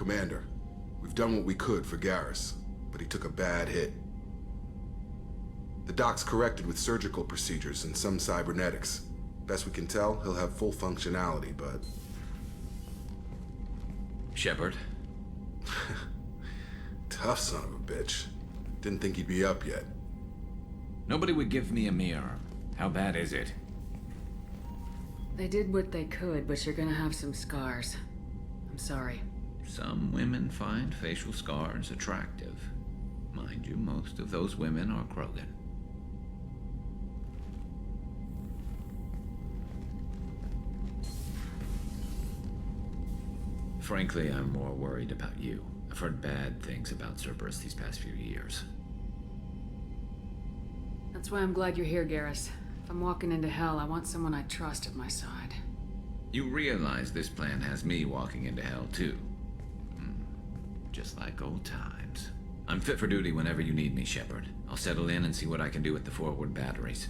Commander, we've done what we could for Garrus, but he took a bad hit. The doc's corrected with surgical procedures and some cybernetics. Best we can tell, he'll have full functionality, but... Shepard? Tough son of a bitch. Didn't think he'd be up yet. Nobody would give me a mirror. How bad is it? They did what they could, but you're gonna have some scars. I'm sorry. Some women find facial scars attractive. Mind you, most of those women are Krogan. Frankly, I'm more worried about you. I've heard bad things about Cerberus these past few years. That's why I'm glad you're here, Garrus. If I'm walking into hell, I want someone I trust at my side. You realize this plan has me walking into hell, too. Just like old times. I'm fit for duty whenever you need me, Shepard. I'll settle in and see what I can do with the forward batteries.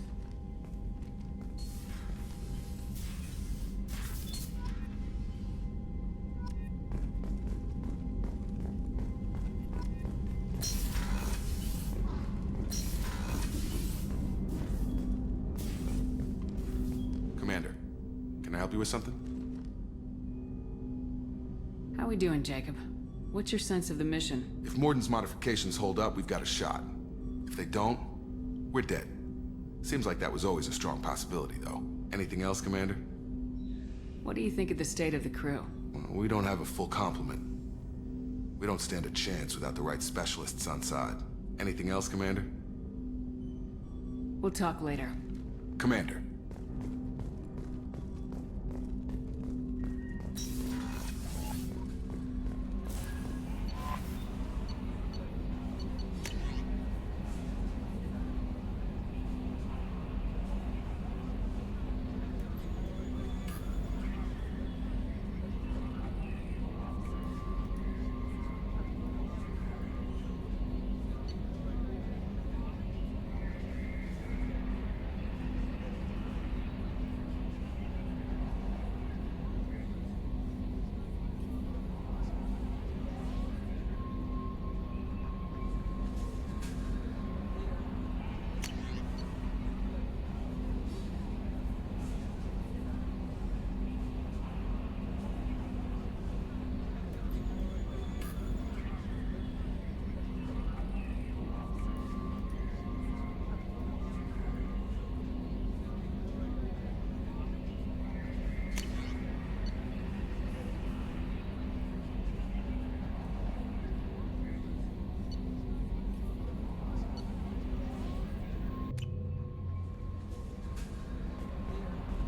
Commander, can I help you with something? How we doing, Jacob? What's your sense of the mission? If Morden's modifications hold up, we've got a shot. If they don't, we're dead. Seems like that was always a strong possibility, though. Anything else, Commander? What do you think of the state of the crew? Well, we don't have a full complement. We don't stand a chance without the right specialists on side. Anything else, Commander? We'll talk later. Commander.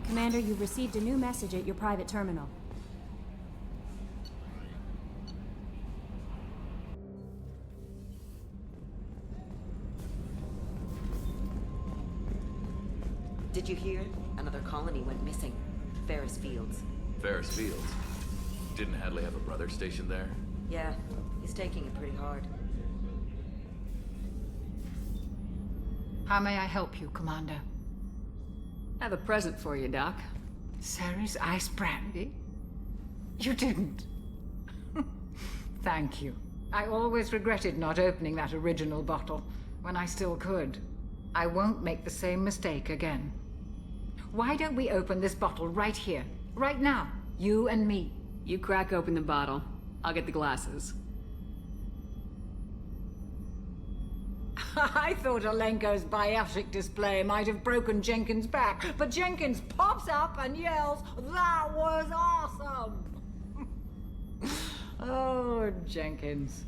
Commander, you've received a new message at your private terminal. Did you hear? Another colony went missing. Ferris Fields. Ferris Fields? Didn't Hadley have a brother stationed there? Yeah, he's taking it pretty hard. How may I help you, Commander? I have a present for you, Doc. Ceres ice brandy? You didn't. Thank you. I always regretted not opening that original bottle when I still could. I won't make the same mistake again. Why don't we open this bottle right here, right now? You and me. You crack open the bottle. I'll get the glasses. I thought Alenko's biotic display might have broken Jenkins' back, but Jenkins pops up and yells, "That was awesome!" Oh, Jenkins.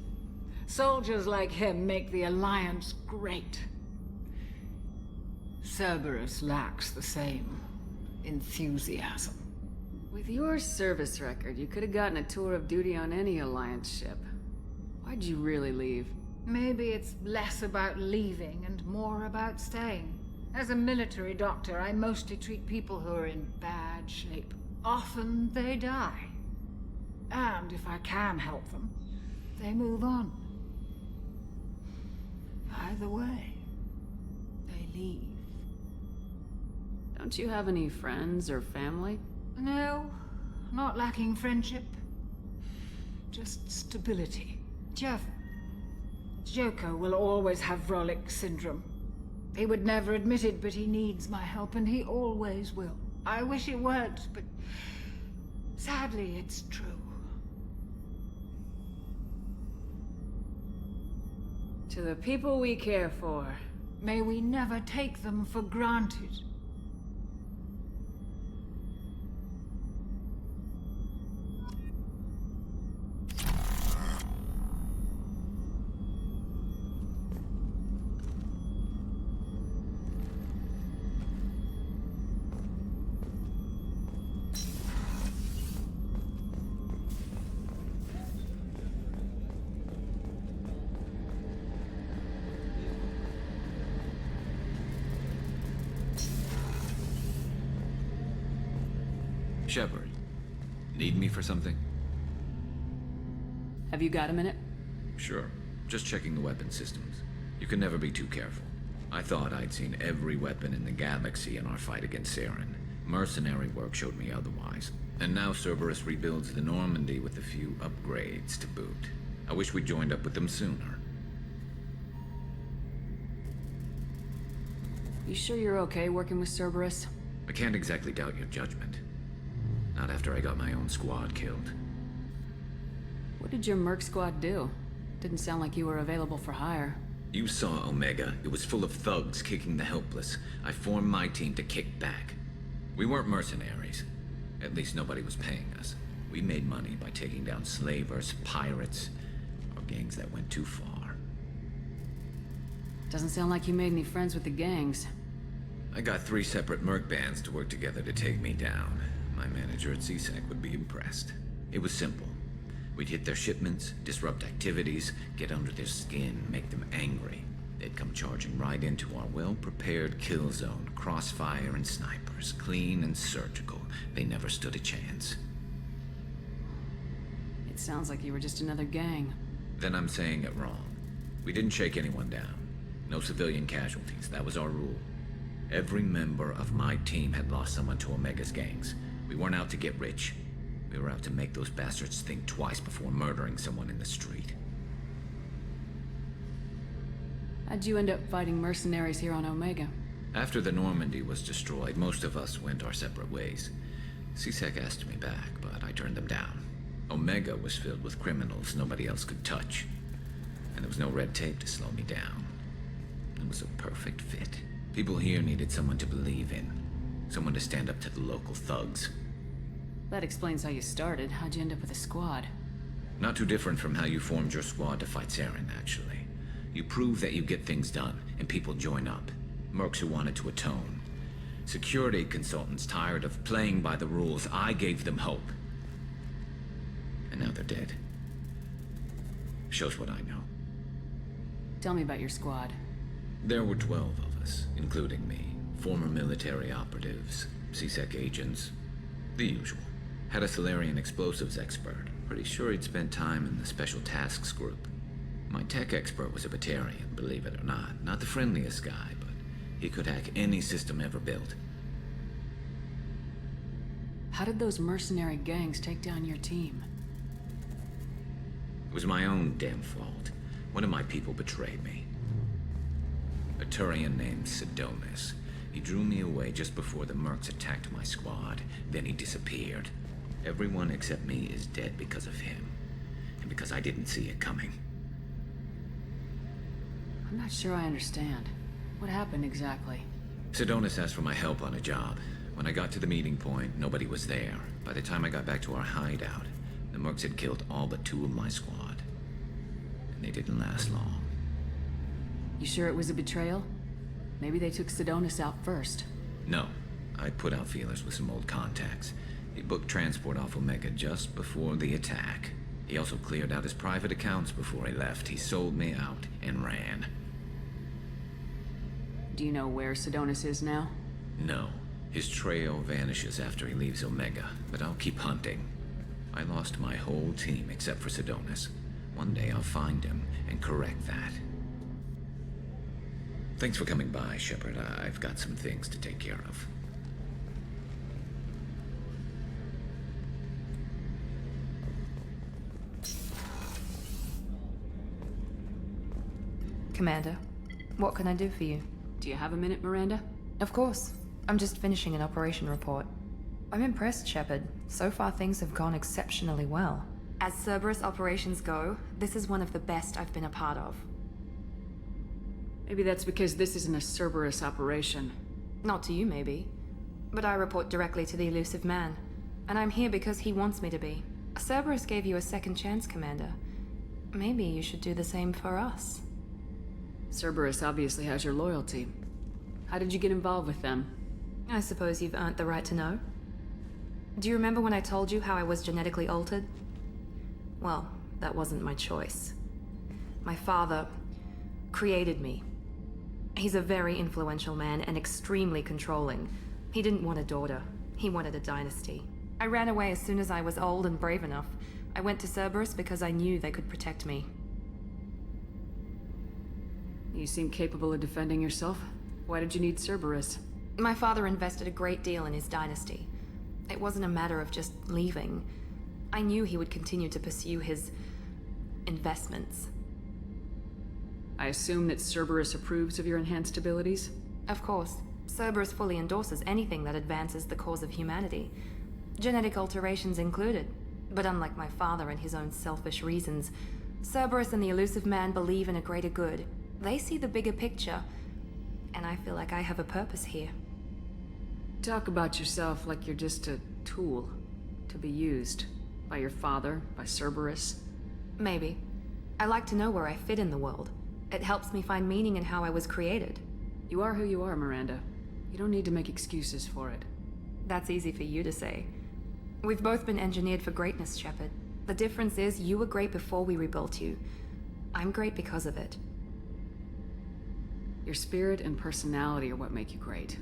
Soldiers like him make the Alliance great. Cerberus lacks the same enthusiasm. With your service record, you could have gotten a tour of duty on any Alliance ship. Why'd you really leave? Maybe it's less about leaving and more about staying. As a military doctor, I mostly treat people who are in bad shape. Often they die. And if I can help them, they move on. Either way, they leave. Don't you have any friends or family? No, not lacking friendship. just stability. Jeff, Joko will always have Vrolic syndrome. He would never admit it, but he needs my help, and he always will. I wish it weren't, but sadly, it's true. To the people we care for. May we never take them for granted. Shepard, need me for something? Have you got a minute? Sure. Just checking the weapon systems. You can never be too careful. I thought I'd seen every weapon in the galaxy in our fight against Saren. Mercenary work showed me otherwise. And now Cerberus rebuilds the Normandy with a few upgrades to boot. I wish we'd joined up with them sooner. You sure you're okay working with Cerberus? I can't exactly doubt your judgment. Not after I got my own squad killed. What did your merc squad do? Didn't sound like you were available for hire. You saw Omega. It was full of thugs kicking the helpless. I formed my team to kick back. We weren't mercenaries. At least nobody was paying us. We made money by taking down slavers, pirates, or gangs that went too far. Doesn't sound like you made any friends with the gangs. I got 3 separate merc bands to work together to take me down. My manager at CSEC would be impressed. It was simple. We'd hit their shipments, disrupt activities, get under their skin, make them angry. They'd come charging right into our well-prepared kill zone, crossfire and snipers, clean and surgical. They never stood a chance. It sounds like you were just another gang. Then I'm saying it wrong. We didn't shake anyone down. No civilian casualties, that was our rule. Every member of my team had lost someone to Omega's gangs. We weren't out to get rich. We were out to make those bastards think twice before murdering someone in the street. How'd you end up fighting mercenaries here on Omega? After the Normandy was destroyed, most of us went our separate ways. CSEC asked me back, but I turned them down. Omega was filled with criminals nobody else could touch. And there was no red tape to slow me down. It was a perfect fit. People here needed someone to believe in. Someone to stand up to the local thugs. That explains how you started. How'd you end up with a squad? Not too different from how you formed your squad to fight Saren, actually. You prove that you get things done, and people join up. Mercs who wanted to atone. Security consultants tired of playing by the rules. I gave them hope. And now they're dead. Shows what I know. Tell me about your squad. There were 12 of us, including me. Former military operatives, CSEC agents, the usual. Had a Solarian explosives expert. Pretty sure he'd spent time in the Special Tasks Group. My tech expert was a Batarian, believe it or not. Not the friendliest guy, but he could hack any system ever built. How did those mercenary gangs take down your team? It was my own damn fault. One of my people betrayed me. A Turian named Sidonis. He drew me away just before the mercs attacked my squad. Then he disappeared. Everyone except me is dead because of him. And because I didn't see it coming. I'm not sure I understand. What happened exactly? Sidonis asked for my help on a job. When I got to the meeting point, nobody was there. By the time I got back to our hideout, the mercs had killed all but 2 of my squad. And they didn't last long. You sure it was a betrayal? Maybe they took Sidonis out first. No. I put out feelers with some old contacts. He booked transport off Omega just before the attack. He also cleared out his private accounts before he left. He sold me out and ran. Do you know where Sidonis is now? No. His trail vanishes after he leaves Omega, but I'll keep hunting. I lost my whole team except for Sidonis. One day I'll find him and correct that. Thanks for coming by, Shepard. I've got some things to take care of. Commander, what can I do for you? Do you have a minute, Miranda? Of course. I'm just finishing an operation report. I'm impressed, Shepard. So far things have gone exceptionally well. As Cerberus operations go, this is one of the best I've been a part of. Maybe that's because this isn't a Cerberus operation. Not to you, maybe. But I report directly to the elusive man. And I'm here because he wants me to be. Cerberus gave you a second chance, Commander. Maybe you should do the same for us. Cerberus obviously has your loyalty. How did you get involved with them? I suppose you've earned the right to know. Do you remember when I told you how I was genetically altered? Well, that wasn't my choice. My father created me. He's a very influential man and extremely controlling. He didn't want a daughter. He wanted a dynasty. I ran away as soon as I was old and brave enough. I went to Cerberus because I knew they could protect me. You seem capable of defending yourself. Why did you need Cerberus? My father invested a great deal in his dynasty. It wasn't a matter of just leaving. I knew he would continue to pursue his investments. I assume that Cerberus approves of your enhanced abilities? Of course. Cerberus fully endorses anything that advances the cause of humanity. Genetic alterations included. But unlike my father and his own selfish reasons, Cerberus and the elusive man believe in a greater good. They see the bigger picture, and I feel like I have a purpose here. Talk about yourself like you're just a tool to be used by your father, by Cerberus. Maybe. I like to know where I fit in the world. It helps me find meaning in how I was created. You are who you are, Miranda. You don't need to make excuses for it. That's easy for you to say. We've both been engineered for greatness, Shepard. The difference is you were great before we rebuilt you. I'm great because of it. Your spirit and personality are what make you great.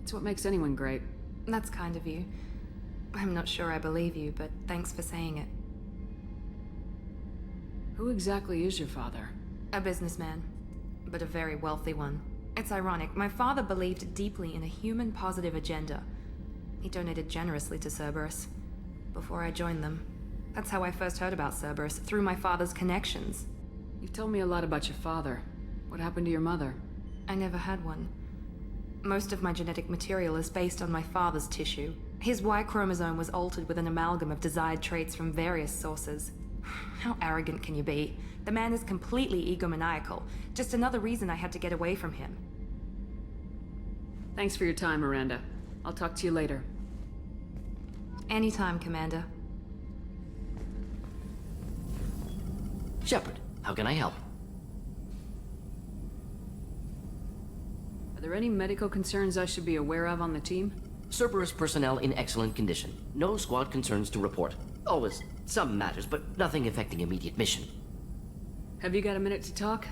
It's what makes anyone great. That's kind of you. I'm not sure I believe you, but thanks for saying it. Who exactly is your father? A businessman, but a very wealthy one. It's ironic, my father believed deeply in a human-positive agenda. He donated generously to Cerberus before I joined them. That's how I first heard about Cerberus, through my father's connections. You've told me a lot about your father. What happened to your mother? I never had one. Most of my genetic material is based on my father's tissue. His Y chromosome was altered with an amalgam of desired traits from various sources. How arrogant can you be? The man is completely egomaniacal. Just another reason I had to get away from him. Thanks for your time, Miranda. I'll talk to you later. Anytime, Commander. Shepard, how can I help? Are there any medical concerns I should be aware of on the team? Cerberus personnel in excellent condition. No squad concerns to report. Always some matters, but nothing affecting immediate mission. Have you got a minute to talk?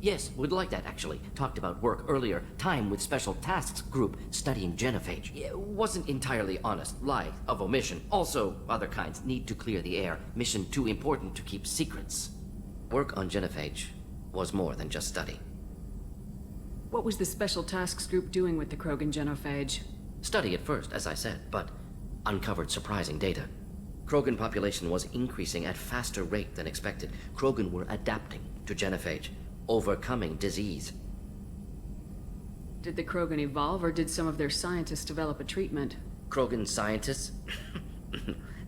Yes, would like that actually. Talked about work earlier. Time with Special Tasks Group studying genophage. Yeah, wasn't entirely honest. Lie of omission. Also, other kinds need to clear the air. Mission too important to keep secrets. Work on genophage was more than just study. What was the Special Tasks Group doing with the Krogan genophage? Study at first, as I said, but uncovered surprising data. Krogan population was increasing at faster rate than expected. Krogan were adapting to genophage, overcoming disease. Did the Krogan evolve, or did some of their scientists develop a treatment? Krogan scientists?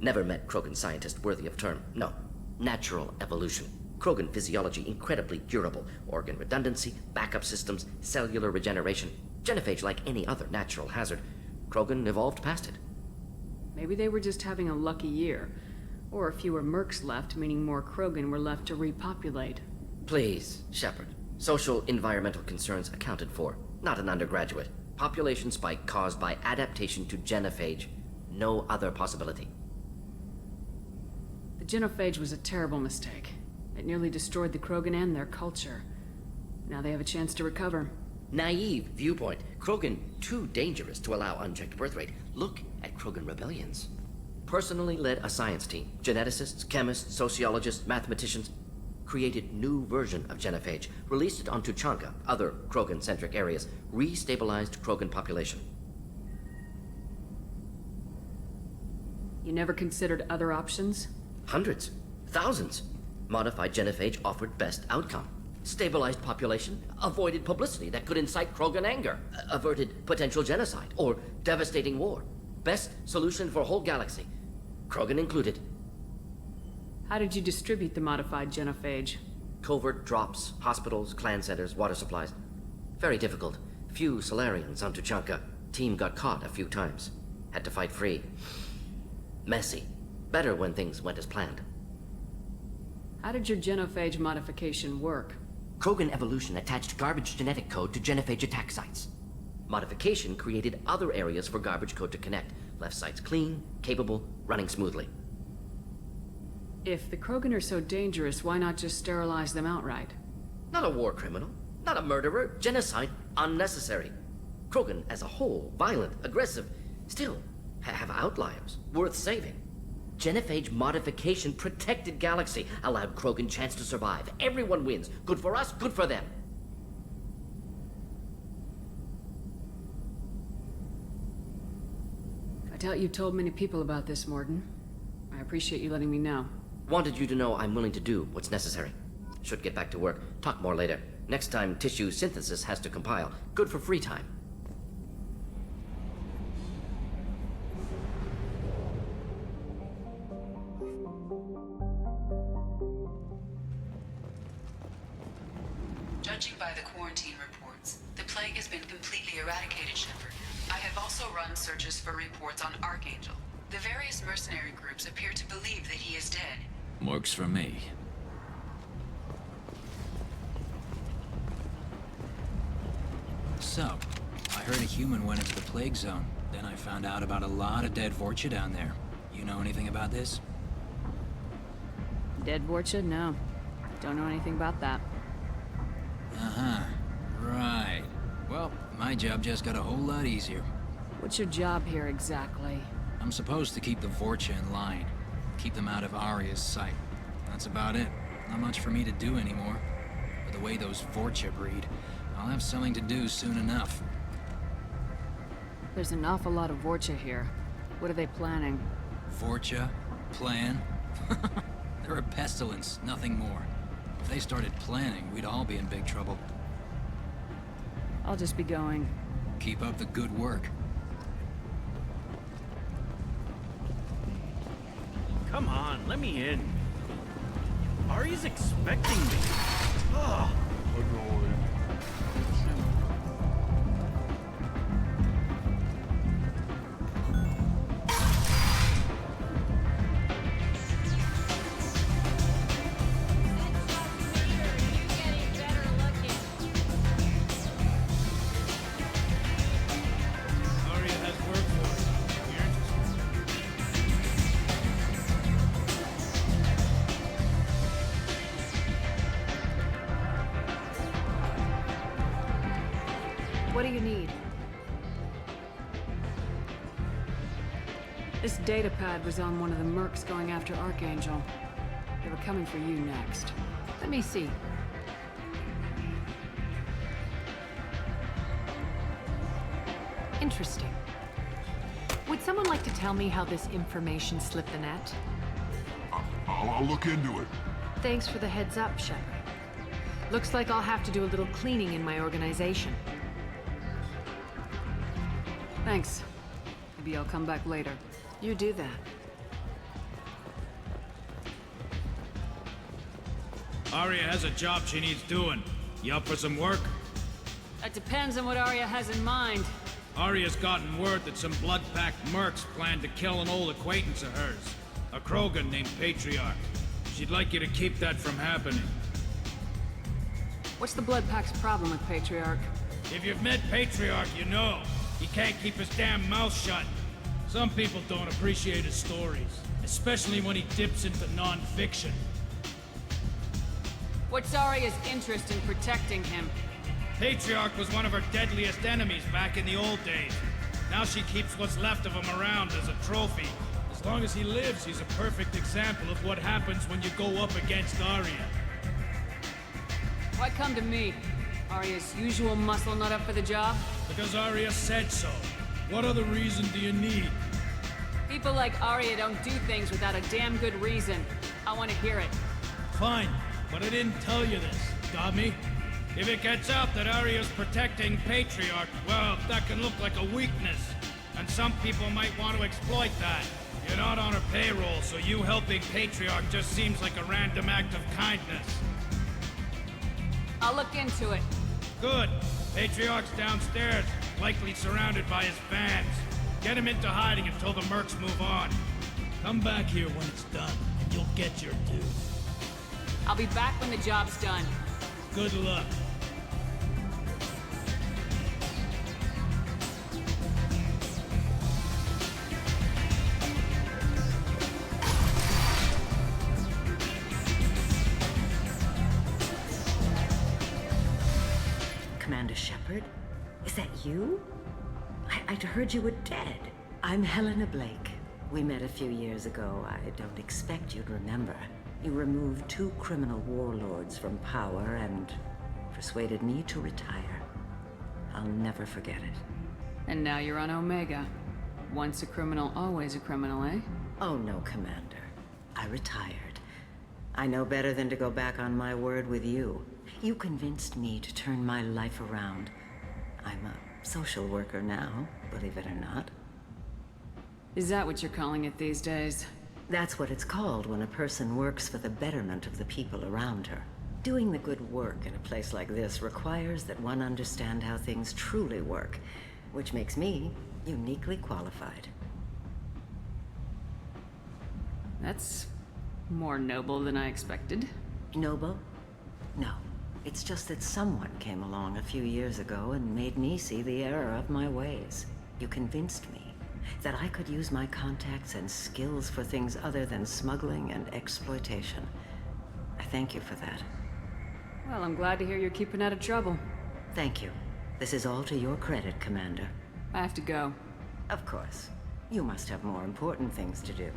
Never met Krogan scientist worthy of term. No. Natural evolution. Krogan physiology incredibly durable. Organ redundancy, backup systems, cellular regeneration. Genophage like any other natural hazard. Krogan evolved past it. Maybe they were just having a lucky year. Or fewer mercs left, meaning more Krogan were left to repopulate. Please, Shepard. Social environmental concerns accounted for. Not an undergraduate. Population spike caused by adaptation to genophage. No other possibility. The genophage was a terrible mistake. It nearly destroyed the Krogan and their culture. Now they have a chance to recover. Naive viewpoint. Krogan too dangerous to allow unchecked birth rate. Look at Krogan rebellions. Personally led a science team. Geneticists, chemists, sociologists, mathematicians. Created new version of genophage. Released it on Tuchanka, other Krogan-centric areas. Restabilized Krogan population. You never considered other options? Hundreds. Thousands. Modified genophage offered best outcome. Stabilized population, avoided publicity that could incite Krogan anger, averted potential genocide, or devastating war. Best solution for whole galaxy, Krogan included. How did you distribute the modified genophage? Covert drops, hospitals, clan centers, water supplies. Very difficult. Few Solarians on Tuchanka. Team got caught a few times. Had to fight free. Messy. Better when things went as planned. How did your genophage modification work? Krogan evolution attached garbage genetic code to genophage attack sites. Modification created other areas for garbage code to connect. Left sites clean, capable, running smoothly. If the Krogan are so dangerous, why not just sterilize them outright? Not a war criminal, not a murderer, genocide, unnecessary. Krogan as a whole, violent, aggressive, still have outliers, worth saving. Genophage modification protected Galaxy, allowed Krogan chance to survive. Everyone wins. Good for us, good for them. I doubt you told many people about this, Morden. I appreciate you letting me know. Wanted you to know I'm willing to do what's necessary. Should get back to work. Talk more later. Next time tissue synthesis has to compile. Good for free time. Judging by the quarantine reports, the plague has been completely eradicated, Shepard. I have also run searches for reports on Archangel. The various mercenary groups appear to believe that he is dead. Works for me. So, I heard a human went into the plague zone. Then I found out about a lot of dead Vorcha down there. You know anything about this? Dead Vorcha? No. Don't know anything about that. Uh-huh. Right. Well, my job just got a whole lot easier. What's your job here exactly? I'm supposed to keep the Vorcha in line. Keep them out of Aria's sight. That's about it. Not much for me to do anymore. But the way those Vorcha breed, I'll have something to do soon enough. There's an awful lot of Vorcha here. What are they planning? Vorcha? Plan? They're a pestilence, nothing more. If they started planning, we'd all be in big trouble. I'll just be going. Keep up the good work. Come on, let me in. Ari's expecting me. Ugh. What do you need? This data pad was on one of the mercs going after Archangel. They were coming for you next. Let me see. Interesting. Would someone like to tell me how this information slipped the net? I'll look into it. Thanks for the heads up, Shepard. Looks like I'll have to do a little cleaning in my organization. Thanks. Maybe I'll come back later. You do that. Aria has a job she needs doing. You up for some work? That depends on what Arya has in mind. Aria's gotten word that some blood-packed mercs plan to kill an old acquaintance of hers. A Krogan named Patriarch. She'd like you to keep that from happening. What's the Blood Pack's problem with Patriarch? If you've met Patriarch, you know. He can't keep his damn mouth shut. Some people don't appreciate his stories, especially when he dips into non-fiction. What's Arya's interest in protecting him? Patriarch was one of her deadliest enemies back in the old days. Now she keeps what's left of him around as a trophy. As long as he lives, he's a perfect example of what happens when you go up against Arya. Why come to me? Arya's usual muscle not up for the job? Because Arya said so. What other reason do you need? People like Arya don't do things without a damn good reason. I want to hear it. Fine, but I didn't tell you this. dummy. If it gets out that Aria's protecting Patriarch, well, that can look like a weakness. And some people might want to exploit that. You're not on her payroll, so you helping Patriarch just seems like a random act of kindness. I'll look into it. Good. Patriarch's downstairs, likely surrounded by his fans. Get him into hiding until the mercs move on. Come back here when it's done, and you'll get your due. I'll be back when the job's done. Good luck. Commander Shepard? Is that you? I'd heard you were dead. I'm Helena Blake. We met a few years ago. I don't expect you'd remember. You removed 2 criminal warlords from power and persuaded me to retire. I'll never forget it. And now you're on Omega. Once a criminal, always a criminal, eh? Oh no, Commander. I retired. I know better than to go back on my word with you. You convinced me to turn my life around. I'm a social worker now, believe it or not. Is that what you're calling it these days? That's what it's called when a person works for the betterment of the people around her. Doing the good work in a place like this requires that one understand how things truly work, which makes me uniquely qualified. That's more noble than I expected. Noble? No. It's just that someone came along a few years ago and made me see the error of my ways. You convinced me that I could use my contacts and skills for things other than smuggling and exploitation. I thank you for that. Well, I'm glad to hear you're keeping out of trouble. Thank you. This is all to your credit, Commander. I have to go. Of course. You must have more important things to do.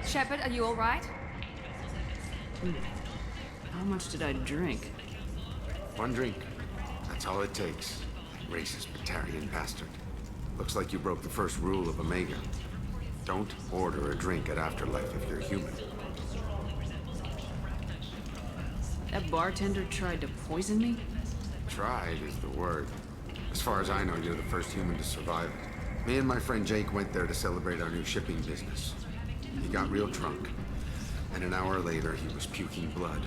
Shepard, are you all right? How much did I drink? One drink. That's all it takes. Racist Batarian bastard. Looks like you broke the first rule of Omega. Don't order a drink at Afterlife if you're human. That bartender tried to poison me? Tried is the word. As far as I know, you're the first human to survive it. Me and my friend Jake went there to celebrate our new shipping business. He got real drunk, and an hour later he was puking blood.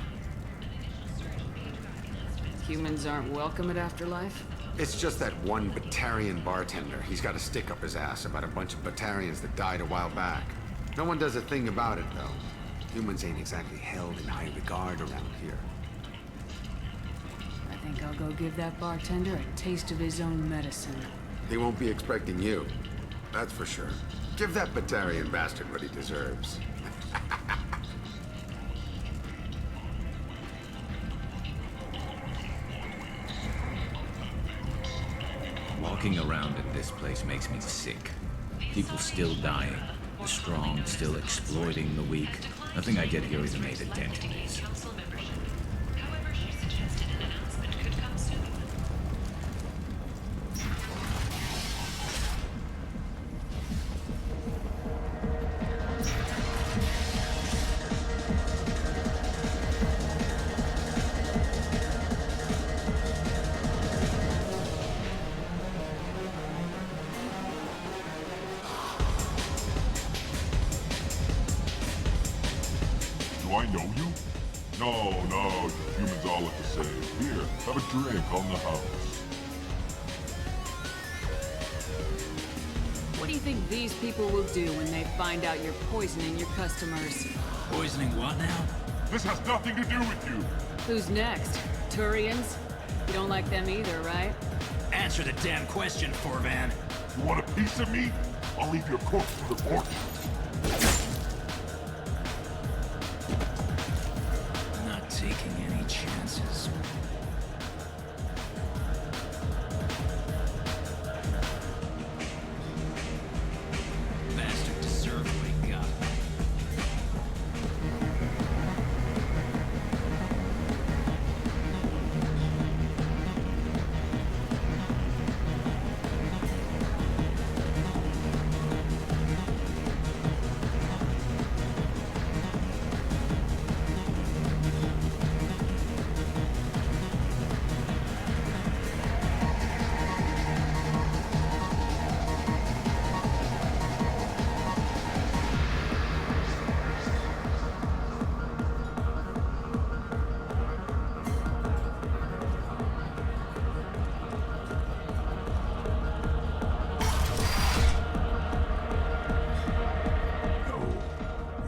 Humans aren't welcome at Afterlife? It's just that one Batarian bartender. He's got a stick up his ass about a bunch of Batarians that died a while back. No one does a thing about it, though. Humans ain't exactly held in high regard around here. I think I'll go give that bartender a taste of his own medicine. He won't be expecting you. That's for sure. Give that Batarian bastard what he deserves. Walking around in this place makes me sick. People still dying. The strong still exploiting the weak. Nothing I get here is made a dent in these. However, she suggested an announcement could come soon. Do I know you? No, humans all look the same. Here, have a drink on the house. What do you think these people will do when they find out you're poisoning your customers? Poisoning what now? This has nothing to do with you. Who's next? Turians? You don't like them either, right? Answer the damn question, Forvan. You want a piece of me? I'll leave your corpse for the fortune. Not taking any chances. Bastard deserved what he got.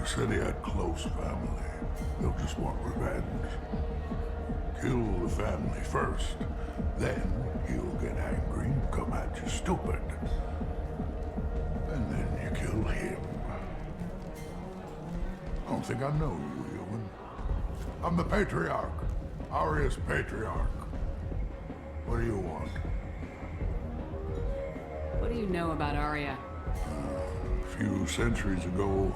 Said he had close family. They'll just want revenge. Kill the family first, then he'll get angry and come at you stupid. And then you kill him. I don't think I know you, human. I'm the Patriarch. Aria's Patriarch. What do you want? What do you know about Aria? A few centuries ago,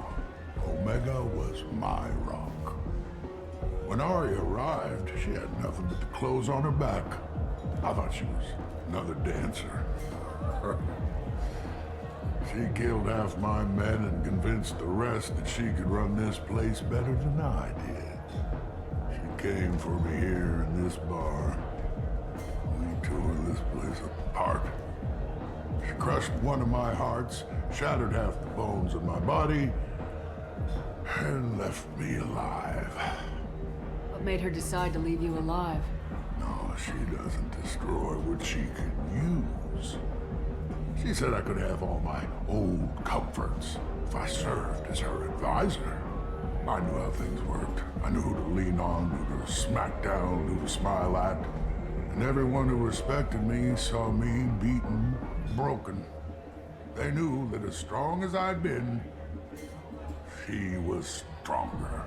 Omega was my rock. When Aria arrived, she had nothing but the clothes on her back. I thought she was another dancer. She killed half my men and convinced the rest that she could run this place better than I did. She came for me here in this bar. We tore this place apart. She crushed one of my hearts, shattered half the bones of my body, and left me alive. What made her decide to leave you alive? No, she doesn't destroy what she can use. She said I could have all my old comforts if I served as her advisor. I knew how things worked. I knew who to lean on, who to smack down, who to smile at. And everyone who respected me saw me beaten, broken. They knew that as strong as I'd been, she was stronger.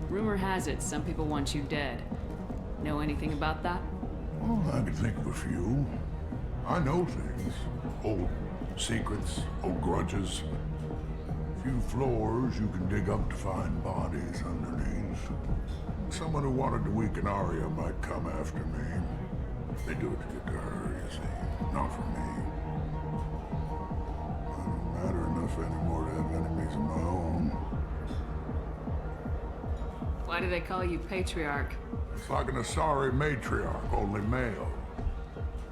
Rumor has it some people want you dead. Know anything about that? Well, I could think of a few. I know things. Old secrets, old grudges. A few floors you can dig up to find bodies underneath. Someone who wanted to weaken Aria might come after me. They do it to get to her, you see. Not for me. I don't matter enough anymore to have enemies of my own. Why do they call you Patriarch? It's like an Asari matriarch, only male.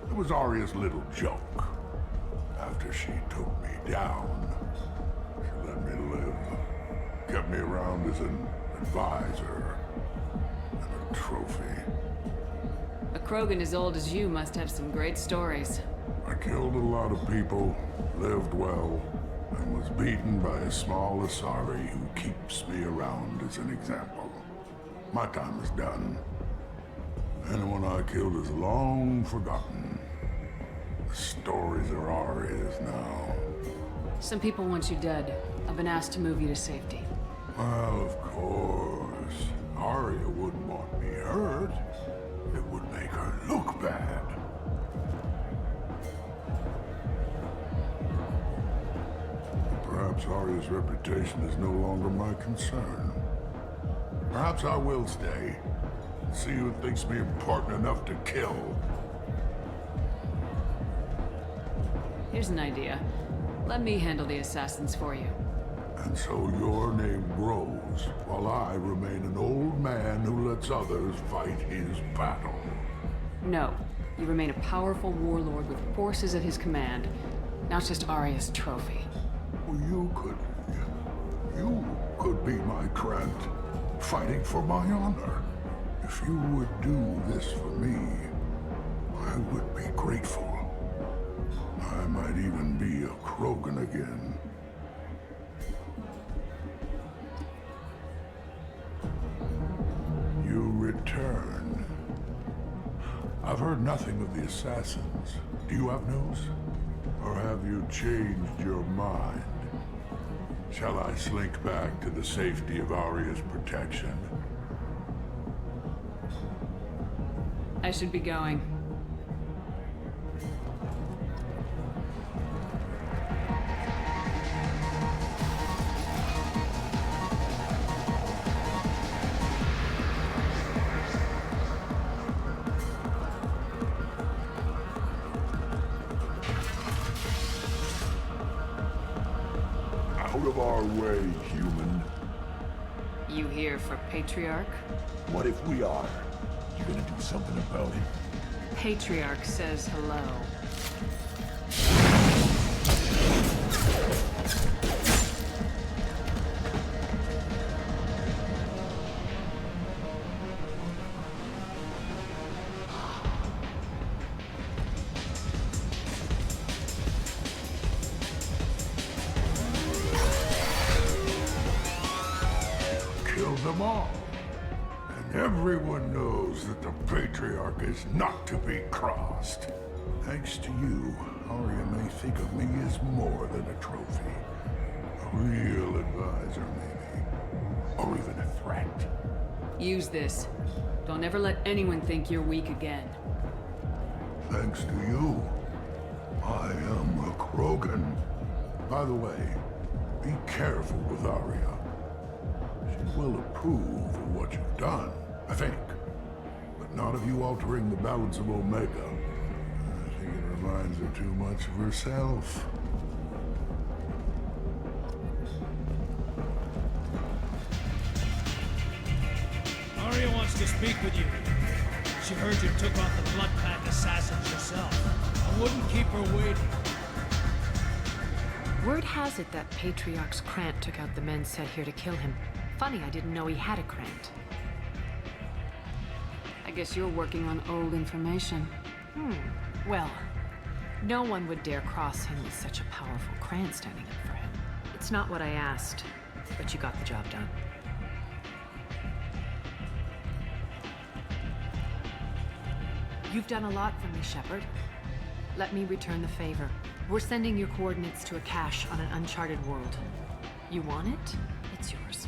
It was Aria's little joke. After she took me down, she let me live. Kept me around as an advisor and a trophy. A Krogan as old as you must have some great stories. I killed a lot of people, lived well, and was beaten by a small Asari who keeps me around as an example. My time is done. Anyone I killed is long forgotten. The stories are Aria's now. Some people want you dead. I've been asked to move you to safety. Well, of course. Aria wouldn't want me hurt. It would make her look bad. Perhaps Aria's reputation is no longer my concern. Perhaps I will stay. See who thinks me important enough to kill. Here's an idea. Let me handle the assassins for you. And so your name grows, while I remain an old man who lets others fight his battle. No. You remain a powerful warlord with forces at his command, not just Aria's trophy. Well, you could be my Trent, fighting for my honor. If you would do this for me, I would be grateful. I might even be a Krogan again. You return. heard nothing of the assassins. Do you have news? Or have you changed your mind? Shall I slink back to the safety of Aria's protection? I should be going. Out of our way, human. You here for Patriarch? What if we are? You gonna do something about it? Patriarch says hello. Kill them all. And everyone knows that the Patriarch is not to be crossed. Thanks to you, Aria may think of me as more than a trophy. A real advisor, maybe. Or even a threat. Use this. Don't ever let anyone think you're weak again. Thanks to you, I am a Krogan. By the way, be careful with Aria. She will approve of what you've done, I think. But not of you altering the balance of Omega. I think it reminds her too much of herself. Aria wants to speak with you. She heard you took out the Blood Pack assassins yourself. I wouldn't keep her waiting. Word has it that Patriarch's Krant took out the men sent here to kill him. Funny, I didn't know he had a Krant. I guess you're working on old information. Well, no one would dare cross him with such a powerful Krant standing up for him. It's not what I asked, but you got the job done. You've done a lot for me, Shepard. Let me return the favor. We're sending your coordinates to a cache on an uncharted world. You want it? It's yours.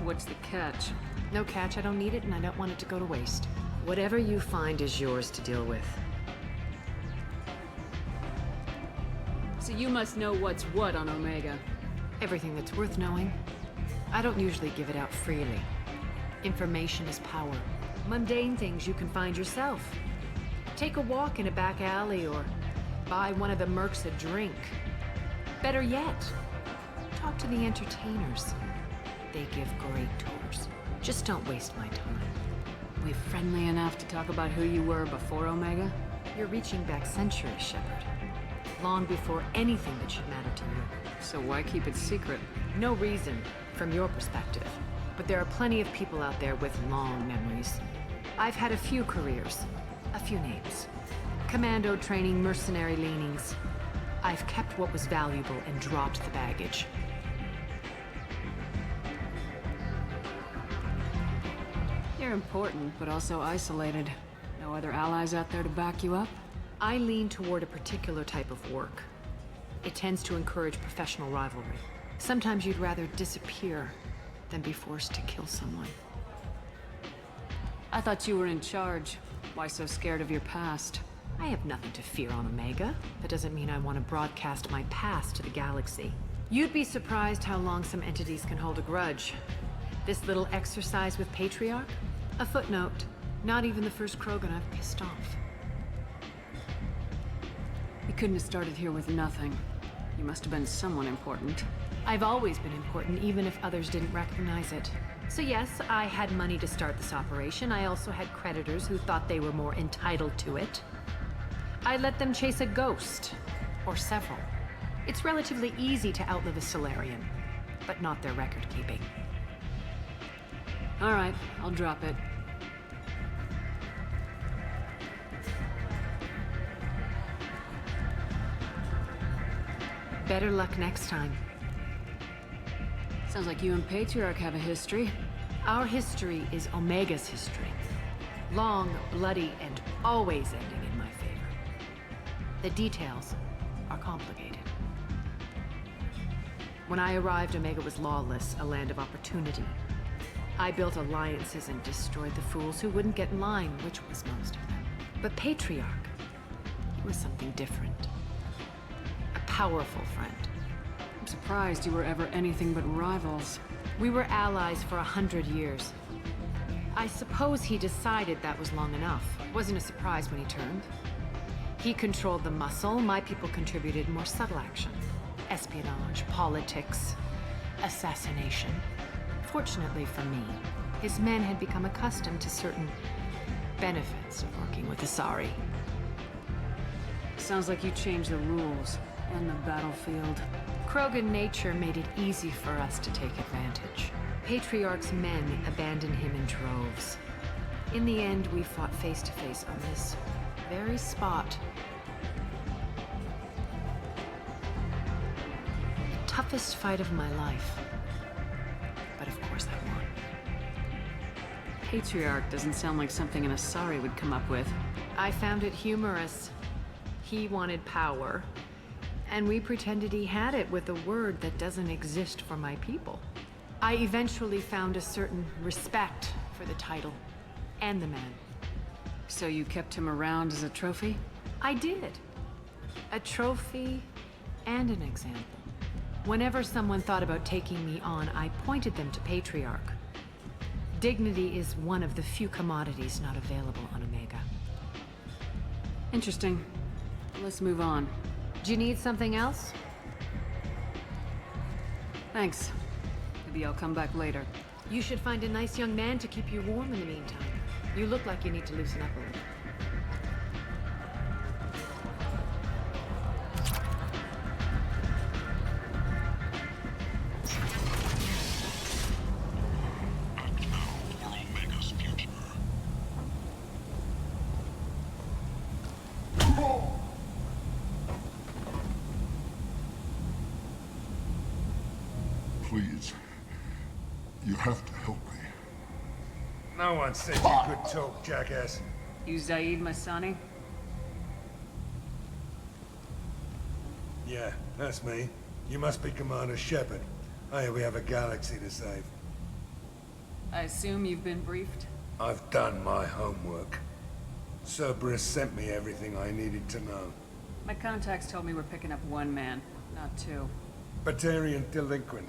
What's the catch? No catch, I don't need it, and I don't want it to go to waste. Whatever you find is yours to deal with. So you must know what's what on Omega. Everything that's worth knowing. I don't usually give it out freely. Information is power. Mundane things you can find yourself. Take a walk in a back alley or buy one of the mercs a drink. Better yet, talk to the entertainers. They give great tours. Just don't waste my time. We friendly enough to talk about who you were before Omega? You're reaching back centuries, Shepard. Long before anything that should matter to you. So why keep it secret? No reason, from your perspective. But there are plenty of people out there with long memories. I've had a few careers, a few names. Commando training, mercenary leanings. I've kept what was valuable and dropped the baggage. You're important, but also isolated. No other allies out there to back you up? I lean toward a particular type of work. It tends to encourage professional rivalry. Sometimes you'd rather disappear than be forced to kill someone. I thought you were in charge. Why so scared of your past? I have nothing to fear on Omega. That doesn't mean I want to broadcast my past to the galaxy. You'd be surprised how long some entities can hold a grudge. This little exercise with Patriarch? A footnote. Not even the first Krogan I've pissed off. You couldn't have started here with nothing. You must have been someone important. I've always been important, even if others didn't recognize it. So yes, I had money to start this operation. I also had creditors who thought they were more entitled to it. I let them chase a ghost. Or several. It's relatively easy to outlive a Solarian, but not their record-keeping. All right, I'll drop it. Better luck next time. Sounds like you and Patriarch have a history. Our history is Omega's history. Long, bloody, and always ending in my favor. The details are complicated. When I arrived, Omega was lawless, a land of opportunity. I built alliances and destroyed the fools who wouldn't get in line, which was most of them. But Patriarch, he was something different. A powerful friend. I'm surprised you were ever anything but rivals. We were allies for 100 years. I suppose he decided that was long enough. Wasn't a surprise when he turned. He controlled the muscle, my people contributed more subtle action. Espionage, politics, assassination. Fortunately for me, his men had become accustomed to certain benefits of working with Asari. Sounds like you changed the rules and the battlefield. Krogan nature made it easy for us to take advantage. Patriarch's men abandoned him in droves. In the end, we fought face to face on this very spot. The toughest fight of my life. But of course I won. Patriarch doesn't sound like something an Asari would come up with. I found it humorous. He wanted power, and we pretended he had it with a word that doesn't exist for my people. I eventually found a certain respect for the title and the man. So you kept him around as a trophy? I did. A trophy and an example. Whenever someone thought about taking me on, I pointed them to Patriarch. Dignity is one of the few commodities not available on Omega. Interesting. Let's move on. Do you need something else? Thanks. Maybe I'll come back later. You should find a nice young man to keep you warm in the meantime. You look like you need to loosen up a little. Please, you have to help me. No one said you could talk, jackass. You Zaid Masani? Yeah, that's me. You must be Commander Shepard. Hey, we have a galaxy to save. I assume you've been briefed? I've done my homework. Cerberus sent me everything I needed to know. My contacts told me we're picking up one man, not two. Batarian delinquent.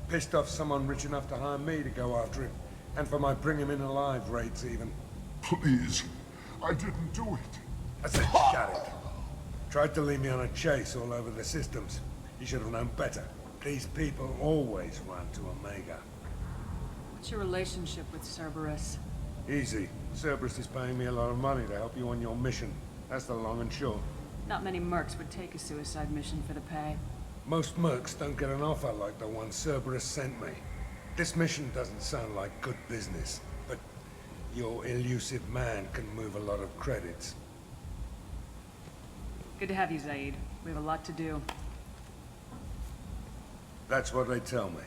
Pissed off someone rich enough to hire me to go after him. And for my bring him in alive rates even. Please, I didn't do it. I said shut it. Tried to lead me on a chase all over the systems. You should have known better. These people always run to Omega. What's your relationship with Cerberus? Easy. Cerberus is paying me a lot of money to help you on your mission. That's the long and short. Not many mercs would take a suicide mission for the pay. Most mercs don't get an offer like the one Cerberus sent me. This mission doesn't sound like good business, but your elusive man can move a lot of credits. Good to have you, Zaid. We have a lot to do. That's what they tell me.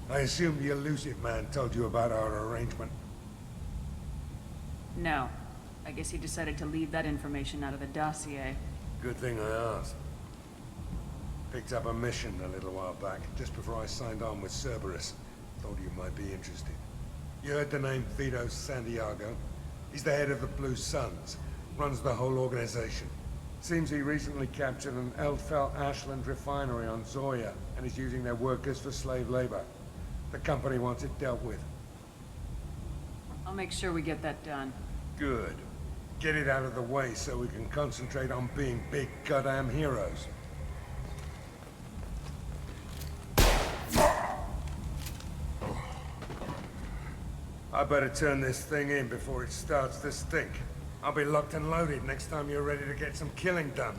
I assume the elusive man told you about our arrangement. No. I guess he decided to leave that information out of the dossier. Good thing I asked. Picked up a mission a little while back, just before I signed on with Cerberus. Thought you might be interested. You heard the name Vito Santiago? He's the head of the Blue Suns. Runs the whole organization. Seems he recently captured an Eldfell Ashland refinery on Zoya, and is using their workers for slave labor. The company wants it dealt with. I'll make sure we get that done. Good. Get it out of the way so we can concentrate on being big goddamn heroes. I better turn this thing in before it starts to stink. I'll be locked and loaded next time you're ready to get some killing done.